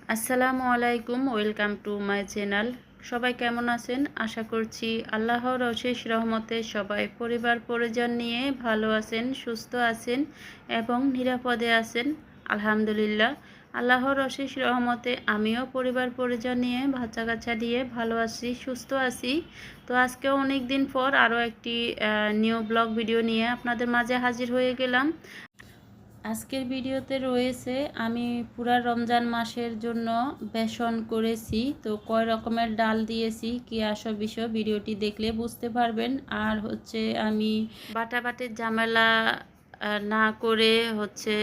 আসসালামু আলাইকুম, welcome to my channel. সবাই কেমন আছেন? আশা করছি আল্লাহর অশেষ রহমতে সবাই পরিবার পরিজন নিয়ে ভালো আছেন, সুস্থ আছেন এবং নিরাপদে আছেন। আলহামদুলিল্লাহ, আল্লাহর অশেষ রহমতে আমিও পরিবার পরিজন নিয়ে বাচ্চা কাচ্চা নিয়ে ভালো আছি, সুস্থ আছি। তো আজকে অনেক দিন পর আরও একটি নিউ ব্লগ ভিডিও নিয়ে আপনাদের মাঝে হাজির হয়ে গেলাম। আজকের ভিডিওতে রয়েছে আমি পুরা রমজান মাসের জন্য বেসন করেছি, তো কয় রকমের ডাল দিয়েছি কি আসব বিষয় ভিডিওটি দেখলে বুঝতে পারবেন। আর হচ্ছে আমি বাটাবাটির ঝামেলা না করে হচ্ছে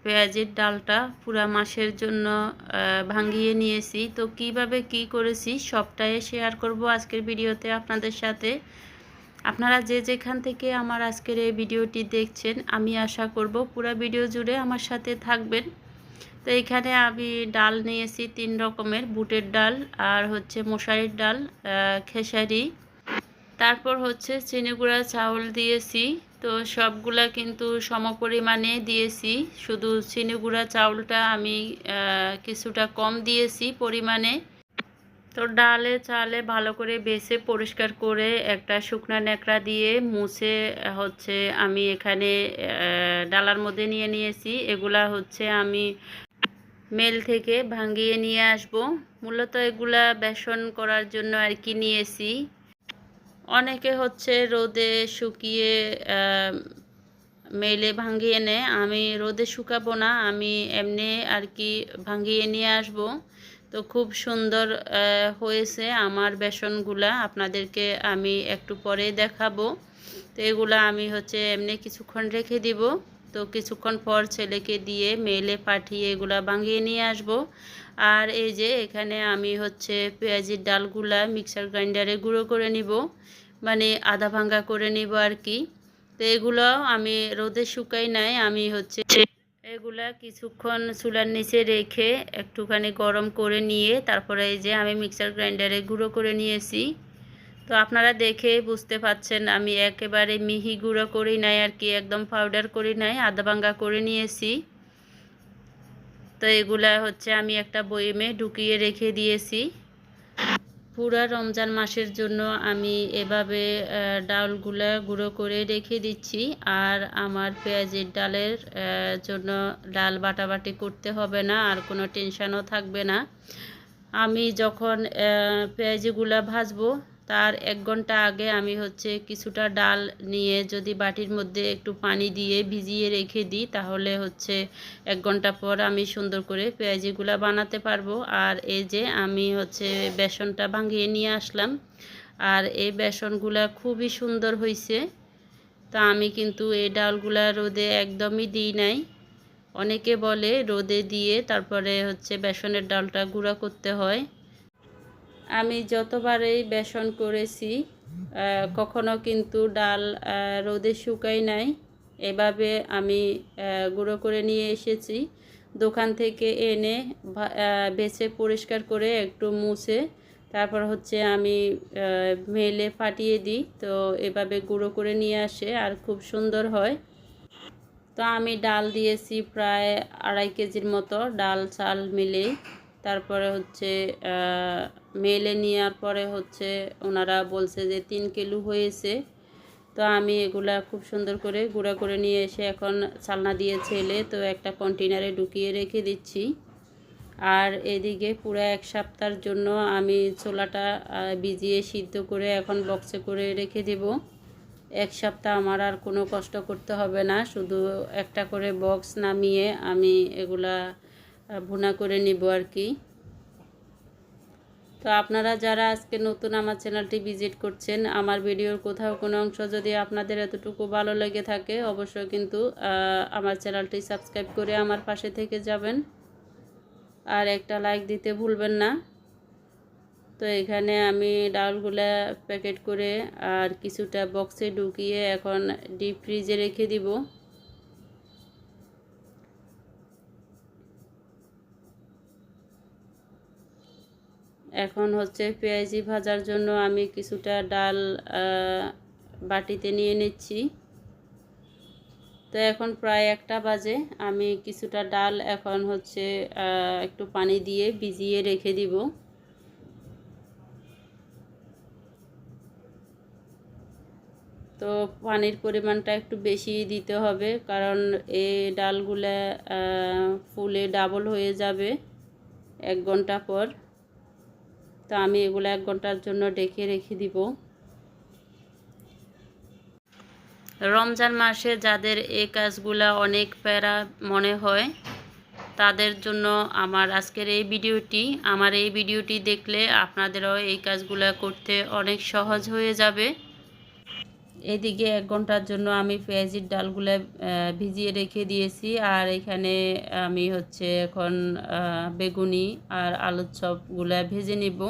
পেঁয়াজের ডালটা পুরা মাসের জন্য ভাঙিয়ে নিয়েছি। তো কিভাবে কি করেছি সবটাই শেয়ার করব আজকের ভিডিওতে আপনাদের সাথে। আপনারা যে যেখান থেকে আমার আজকের এই ভিডিওটি দেখছেন, আমি আশা করব পুরো ভিডিও জুড়ে আমার সাথে থাকবেন। তো এখানে আমি ডাল নিয়েছি 3 রকমের, বুটের ডাল আর হচ্ছে মশারির ডাল, খেসারি, তারপর হচ্ছে চিনিগুঁড়া চাউল দিয়েছি। তো সবগুলা কিন্তু সমপরিমাণে দিয়েছি, শুধু চিনিগুঁড়া চাউলটা আমি কিছুটা কম দিয়েছি পরিমাণে। তো ডালে চালে ভালো করে বেছে পরিষ্কার করে একটা শুকনা ন্যাকড়া দিয়ে মুছে হচ্ছে আমি এখানে ডালার মধ্যে নিয়ে নিয়েছি। এগুলা হচ্ছে আমি মেল থেকে ভাঙিয়ে নিয়ে আসব। মূলত এগুলা বেসন করার জন্য আর কি নিয়েছি। অনেকে হচ্ছে রোদে শুকিয়ে মেলে ভাঙিয়ে নেয়, আমি রোদে শুকাবো না, আমি এমনি আর কি ভাঙিয়ে নিয়ে আসব। তো খুব সুন্দর হয়েছে আমার বেসনগুলা, আপনাদেরকে আমি একটু পরে দেখাবো। তো এগুলা আমি হচ্ছে এমনি কিছুক্ষণ রেখে দিব। তো কিছুক্ষণ পর ছেলেকে দিয়ে মেলে পাঠিয়ে এগুলা ভাঙিয়ে নিয়ে আসব। আর এই যে এখানে আমি হচ্ছে পেঁয়াজের ডালগুলা মিক্সার গ্রাইন্ডারে গুঁড়ো করে নিব, মানে আধা ভাঙ্গা করে নিব আর কি। তো এগুলো আমি রোদে শুকাই নাই, আমি হচ্ছে এগুলা কিছুক্ষণ চুলার নিচে রেখে একটুখানি গরম করে নিয়ে তারপরে এই যে আমি মিক্সার গ্রাইন্ডারে গুঁড়ো করে নিয়েছি। তো আপনারা দেখে বুঝতে পাচ্ছেন আমি একেবারে মিহি গুঁড়ো করি নাই আর কি, একদম পাউডার করি নাই, আধা ভাঙ্গা করে নিয়েছি। তো এগুলা হচ্ছে আমি একটা বয়মে ঢুকিয়ে রেখে দিয়েছি। পুরা রমজান মাসের জন্য আমি এভাবে ডালগুলা গুঁড়ো করে রেখে দিচ্ছি। আর আমার পেঁয়াজের ডালের জন্য ডাল বাটাবাটি করতে হবে না, আর কোনো টেনশানও থাকবে না। আমি যখন পেঁয়াজগুলা ভাজবো তার 1 ঘন্টা আগে আমি হচ্ছে কিছুটা ডাল নিয়ে যদি বাটির মধ্যে একটু পানি দিয়ে ভিজিয়ে রেখে দিই, তাহলে হচ্ছে 1 ঘন্টা পর আমি সুন্দর করে পেঁয়াজিগুলা বানাতে পারবো। আর এই যে আমি হচ্ছে বেসনটা ভাঙিয়ে নিয়ে আসলাম, আর এই বেসনগুলা খুবই সুন্দর হয়েছে। তা আমি কিন্তু এই ডালগুলা রোদে একদমই দিই নাই। অনেকে বলে রোদে দিয়ে তারপরে হচ্ছে বেসনের ডালটা গুঁড়া করতে হয়। আমি যতবারই বেসন করেছি কখনো কিন্তু ডাল রোদে শুকাই নাই। এভাবে আমি গুঁড়ো করে নিয়ে এসেছি দোকান থেকে এনে, বেছে পরিষ্কার করে একটু মুছে তারপর হচ্ছে আমি মেলে ফাটিয়ে দিই। তো এভাবে গুঁড়ো করে নিয়ে আসে আর খুব সুন্দর হয়। তো আমি ডাল দিয়েছি প্রায় 2.5 কেজির মতো ডাল চাল মিলেই। তারপরে হচ্ছে মেলে নেওয়ার পরে হচ্ছে ওনারা বলছে যে 3 কিলো হয়েছে। তো আমি এগুলা খুব সুন্দর করে গুঁড়া করে নিয়ে এসে এখন চালনা দিয়ে ছেলে তো একটা কন্টেনারে ঢুকিয়ে রেখে দিচ্ছি। আর এদিকে পুরো 1 সপ্তাহের জন্য আমি ছোলাটা ভিজিয়ে সিদ্ধ করে এখন বক্সে করে রেখে দেব। 1 সপ্তাহ আমার আর কোনো কষ্ট করতে হবে না, শুধু একটা করে বক্স নামিয়ে আমি এগুলা ভুনা করে নিব আর কি। তো আপনারা যারা আজকে নতুন আমার চ্যানেলটি ভিজিট করছেন, আমার ভিডিওর কোথাও কোনো অংশ যদি আপনাদের এতটুকু ভালো লেগে থাকে অবশ্যই কিন্তু আমার চ্যানেলটি সাবস্ক্রাইব করে আমার পাশে থেকে যাবেন, আর একটা লাইক দিতে ভুলবেন না। তো এখানে আমি ডালগুলা প্যাকেট করে আর কিছুটা বক্সে ঢুকিয়ে এখন ডিপ ফ্রিজে রেখে দিব। এখন হচ্ছে পেঁয়াজি ভাজার জন্য আমি কিছুটা ডাল বাটিতে নিয়ে নিচ্ছি। তো এখন প্রায় 1টা বাজে। আমি কিছুটা ডাল এখন হচ্ছে একটু পানি দিয়ে ভিজিয়ে রেখে দিব। তো পানির পরিমাণটা একটু বেশি দিতে হবে, কারণ এই ডালগুলা ফুলে ডাবল হয়ে যাবে 1 ঘন্টা পর। তো আমি এগুলো 1 ঘন্টার জন্য ঢেকে রেখে দিব। রমজান মাসে যাদের এই কাজগুলা অনেক প্যারা মনে হয়, তাদের জন্য আমার আজকের এই ভিডিওটি। আমার এই ভিডিওটি দেখলে আপনাদেরও এই কাজগুলা করতে অনেক সহজ হয়ে যাবে। এদিকে 1 ঘন্টার জন্য আমি পেঁয়াজির ডালগুলা ভিজিয়ে রেখে দিয়েছি, আর এখানে আমি হচ্ছে এখন বেগুনি আর আলুর চপগুলা ভেজে নিব।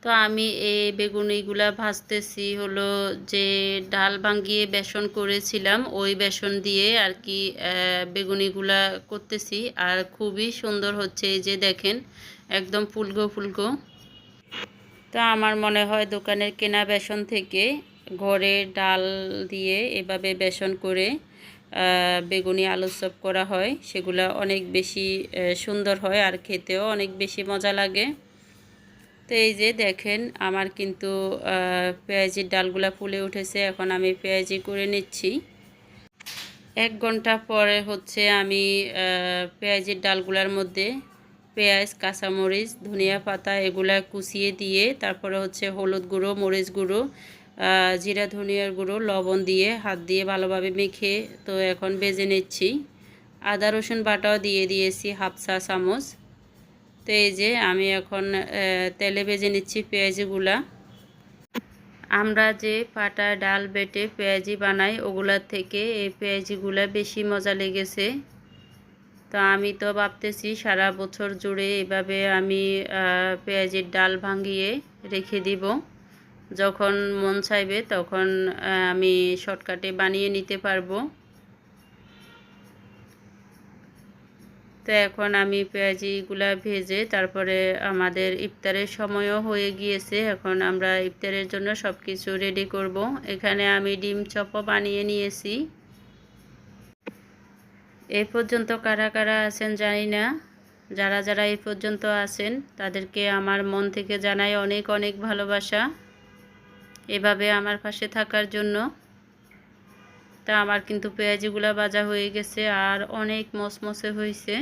তো আমি এই বেগুনিগুলা ভাজতেছি হলো যে ডাল ভাঙ্গিয়ে বেসন করেছিলাম, ওই বেসন দিয়ে আর কি বেগুনিগুলা করতেছি। আর খুবই সুন্দর হচ্ছে, এই যে দেখেন একদম ফুলকো ফুলকো। তো আমার মনে হয় দোকানের কেনা বেসন থেকে ঘরে ডাল দিয়ে এভাবে বেসন করে বেগুনি আলুর চপ করা হয়, সেগুলো অনেক বেশি সুন্দর হয় আর খেতেও অনেক বেশি মজা লাগে। তো এই যে দেখেন আমার কিন্তু পেঁয়াজির ডালগুলা ফুলে উঠেছে। এখন আমি পেঁয়াজি করে নিচ্ছি। 1 ঘন্টা পরে হচ্ছে আমি পেঁয়াজির ডালগুলার মধ্যে পেঁয়াজ, কাঁচামরিচ, ধনিয়া পাতা এগুলা কুচিয়ে দিয়ে তারপরে হচ্ছে হলুদ গুঁড়ো, মরিচ গুঁড়ো, জিরা ধনিয়ার গুঁড়ো, লবণ দিয়ে হাত দিয়ে ভালোভাবে মেখে তো এখন ভেজে নিচ্ছি। আদা রসুন বাটাও দিয়ে দিয়েছি 1/2 চা চামচ। তো এই যে আমি এখন তেলে ভেজে নিচ্ছি পেঁয়াজিগুলা। আমরা যে পাটা ডাল বেটে পেঁয়াজি বানাই ওগুলার থেকে এই পেঁয়াজিগুলা বেশি মজা লেগেছে। তো আমি তো ভাবতেছি সারা বছর জুড়ে এভাবে আমি পেঁয়াজির ডাল ভাঙিয়ে রেখে দিব, যখন মন চাইবে তখন আমি শর্টকাটে বানিয়ে নিতে পারবো। তো এখন আমি পেঁয়াজিগুলা ভেজে তারপরে আমাদের ইফতারের সময়ও হয়ে গিয়েছে। এখন আমরা ইফতারের জন্য সব কিছু রেডি করব। এখানে আমি ডিম চপও বানিয়ে নিয়েছি। এই পর্যন্ত কারা কারা আছেন জানি না, যারা যারা এই পর্যন্ত আছেন তাদেরকে আমার মন থেকে জানাই অনেক অনেক ভালোবাসা, এভাবে আমার পাশে থাকার জন্য। তা আমার কিন্তু পেঁয়াজিগুলা ভাজা হয়ে গেছে আর অনেক মচমচে হয়েছে।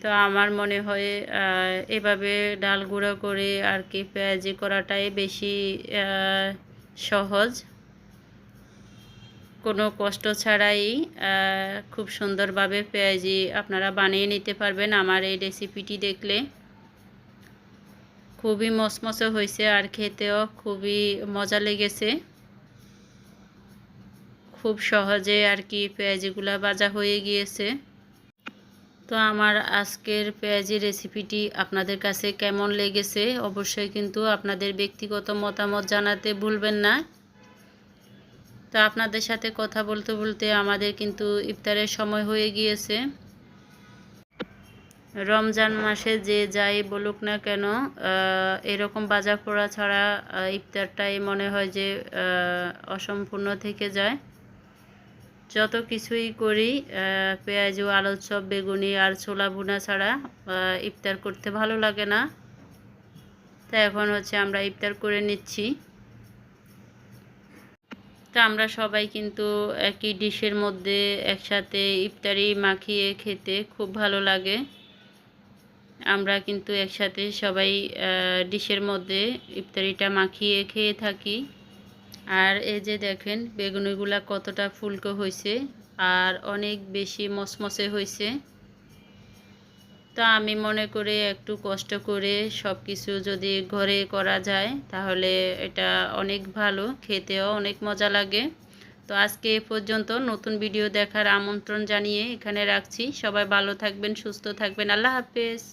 তো আমার মনে হয় এভাবে ডাল গুঁড়ো করে আর কি পেঁয়াজি করাটাই বেশি সহজ, কোনো কষ্ট ছাড়াই খুব সুন্দরভাবে পেঁয়াজি আপনারা বানিয়ে নিতে পারবেন। আমার এই রেসিপিটি দেখলে খুবই মচমচে হয়েছে আর খেতেও খুবই মজা লেগেছে। খুব সহজে আর কি পেঁয়াজিগুলা ভাজা হয়ে গিয়েছে। তো আমার আজকের পেঁয়াজি রেসিপিটি আপনাদের কাছে কেমন লেগেছে অবশ্যই কিন্তু আপনাদের ব্যক্তিগত মতামত জানাতে ভুলবেন না। তো আপনাদের সাথে কথা বলতে বলতে আমাদের কিন্তু ইফতারের সময় হয়ে গিয়েছে। রমজান মাসে যে যাই বলুক না কেন এরকম ভাজা পোড়া ছাড়া ইফতারটাই মনে হয় যে অসম্পূর্ণ থেকে যায়। যত কিছুই করি পেঁয়াজু, আলুর চপ, বেগুনি আর ছোলা ভুনা ছাড়া ইফতার করতে ভালো লাগে না। তাই এখন হচ্ছে আমরা ইফতার করে নিচ্ছি। তো আমরা সবাই কিন্তু একই ডিশের মধ্যে একসাথে ইফতারি মাখিয়ে খেতে খুব ভালো লাগে। আমরা কিন্তু একসাথে সবাই ডিশের মধ্যে ইফতারিটা মাখিয়ে খেয়ে থাকি। আর এই যে দেখেন বেগুনিগুলা কতটা ফুলকো হয়েছে আর অনেক বেশি মচমচে হয়েছে। তো আমি মনে করি একটু কষ্ট করে সব কিছু যদি ঘরে করা যায় তাহলে এটা অনেক ভালো, খেতেও অনেক মজা লাগে। তো আজকে এ পর্যন্ত, নতুন ভিডিও দেখার আমন্ত্রণ জানিয়ে এখানে রাখছি। সবাই ভালো থাকবেন, সুস্থ থাকবেন। আল্লাহ হাফেজ।